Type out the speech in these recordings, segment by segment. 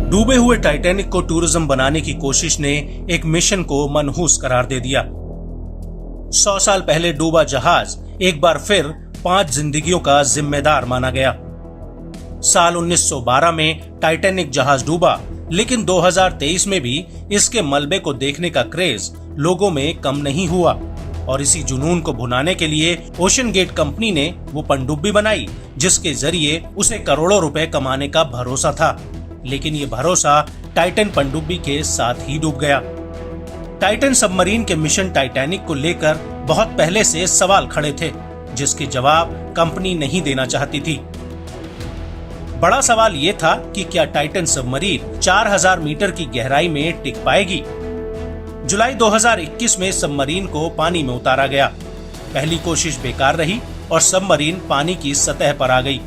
डूबे हुए टाइटैनिक को टूरिज्म बनाने की कोशिश ने एक मिशन को मनहूस करार दे दिया। 100 साल पहले डूबा जहाज एक बार फिर 5 जिंदगियों का जिम्मेदार माना गया। साल 1912 में टाइटैनिक जहाज डूबा, लेकिन 2023 में भी इसके मलबे को देखने का क्रेज लोगों में कम नहीं हुआ और इसी जुनून को भुनाने के लिए ओशन गेट कंपनी ने वो पनडुब्बी बनाई जिसके जरिए उसे करोड़ों रुपए कमाने का भरोसा था। लेकिन ये भरोसा टाइटन पनडुब्बी के साथ ही डूब गया। टाइटन सबमरीन के मिशन टाइटैनिक को लेकर बहुत पहले से सवाल खड़े थे, जिसके जवाब कंपनी नहीं देना चाहती थी। बड़ा सवाल ये था कि क्या टाइटन सबमरीन 4000 मीटर की गहराई में टिक पाएगी। जुलाई 2021 में सबमरीन को पानी में उतारा गया। पहली कोशिश बेकार रही और सबमरीन पानी की सतह पर आ गई।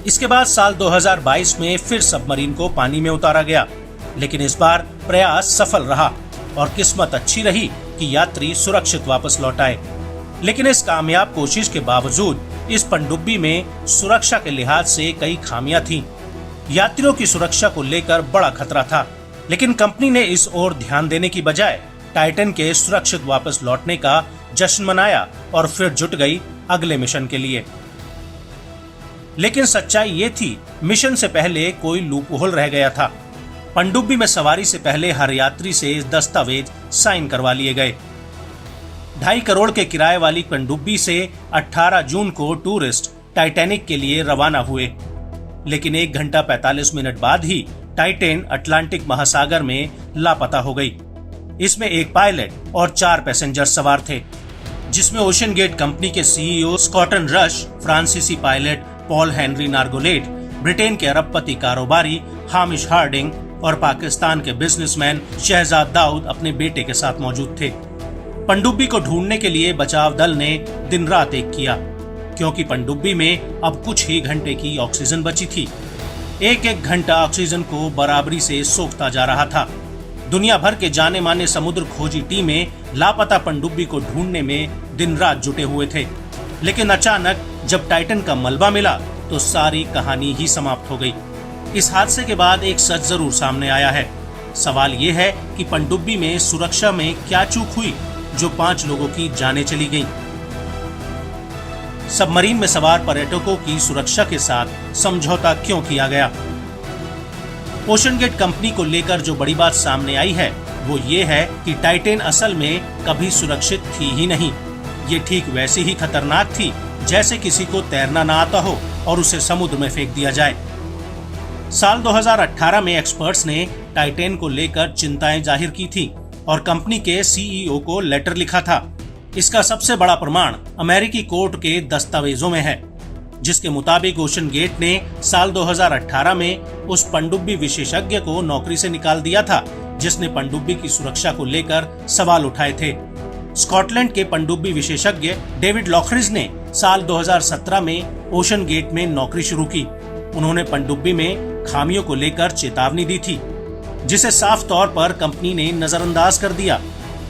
इसके बाद साल 2022 में फिर सबमरीन को पानी में उतारा गया, लेकिन इस बार प्रयास सफल रहा और किस्मत अच्छी रही कि यात्री सुरक्षित वापस लौट आए। लेकिन इस कामयाब कोशिश के बावजूद इस पनडुब्बी में सुरक्षा के लिहाज से कई खामियां थीं। यात्रियों की सुरक्षा को लेकर बड़ा खतरा था, लेकिन कंपनी ने इस ओर ध्यान देने की बजाय टाइटन के सुरक्षित वापस लौटने का जश्न मनाया और फिर जुट गई अगले मिशन के लिए। लेकिन सच्चाई ये थी, मिशन से पहले कोई लूपहोल रह गया था। पनडुब्बी में सवारी से पहले हर यात्री से दस्तावेज साइन करवा लिए गए। 2.5 करोड़ के किराए वाली पनडुब्बी से 18 जून को टूरिस्ट टाइटैनिक के लिए रवाना हुए, लेकिन 1 घंटा 45 मिनट बाद ही टाइटैन अटलांटिक महासागर में लापता हो गई। इसमें एक पायलट और 4 पैसेंजर सवार थे, जिसमें ओशन गेट कंपनी के सीईओ स्कॉटन रश, फ्रांसीसी pilot Paul Henry Nargeolet, Britain के अरबपति कारोबारी हामिश हार्डिंग और पाकिस्तान के बिजनेसमैन शहजाद दाऊद अपने बेटे के साथ मौजूद थे। पनडुब्बी को ढूंढने के लिए बचाव दल ने दिन रात एक किया, क्योंकि पनडुब्बी में अब कुछ ही घंटे की ऑक्सीजन बची थी। एक घंटा ऑक्सीजन को बराबरी से सोखता जा रहा था। दुनिया भर के जाने माने समुद्र खोजी टीमें लापता पनडुब्बी को ढूंढने में दिन रात जुटे हुए थे, लेकिन अचानक जब टाइटन का मलबा मिला तो सारी कहानी ही समाप्त हो गई। इस हादसे के बाद एक सच जरूर सामने आया है। सवाल ये है कि पनडुब्बी में सुरक्षा में क्या चूक हुई जो 5 लोगों की जानें चली गईं। सबमरीन में सवार पर्यटकों की सुरक्षा के साथ समझौता क्यों किया गया? ओशन गेट कंपनी को लेकर जो बड़ी बात सामने आई है वो ये है कि टाइटैन असल में कभी सुरक्षित थी ही नहीं। ये ठीक वैसी ही खतरनाक थी जैसे किसी को तैरना ना आता हो और उसे समुद्र में फेंक दिया जाए। साल 2018 में एक्सपर्ट्स ने टाइटैन को लेकर चिंताएं जाहिर की थी और कंपनी के सीईओ को लेटर लिखा था। इसका सबसे बड़ा प्रमाण अमेरिकी कोर्ट के दस्तावेजों में है, जिसके मुताबिक ओशन गेट ने साल 2018 में उस पनडुब्बी विशेषज्ञ को नौकरी से निकाल दिया था जिसने पनडुब्बी की सुरक्षा को लेकर सवाल उठाए थे। स्कॉटलैंड के पनडुब्बी विशेषज्ञ डेविड लॉकरिज ने साल 2017 में ओशन गेट में नौकरी शुरू की। उन्होंने पनडुब्बी में खामियों को लेकर चेतावनी दी थी, जिसे साफ तौर पर कंपनी ने नजरअंदाज कर दिया।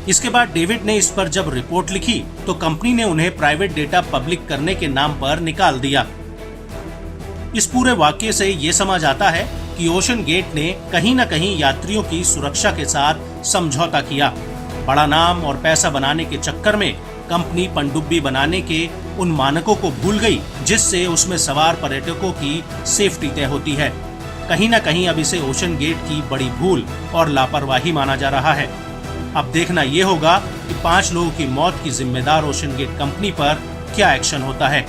इसके बाद डेविड ने इस पर जब रिपोर्ट लिखी तो कंपनी ने उन्हें प्राइवेट डेटा पब्लिक करने के नाम पर निकाल दिया। इस पूरे वाकये से ये समझ आता है कि ओशन गेट ने कहीं न कहीं यात्रियों की सुरक्षा के साथ समझौता किया। बड़ा नाम और पैसा बनाने के चक्कर में कंपनी पनडुब्बी बनाने के उन मानकों को भूल गई जिससे उसमें सवार पर्यटकों की सेफ्टी तय होती है। कहीं न कहीं अब इसे ओशन गेट की बड़ी भूल और लापरवाही माना जा रहा है। अब देखना ये होगा कि 5 लोगों की मौत की जिम्मेदार ओशन गेट कंपनी पर क्या एक्शन होता है।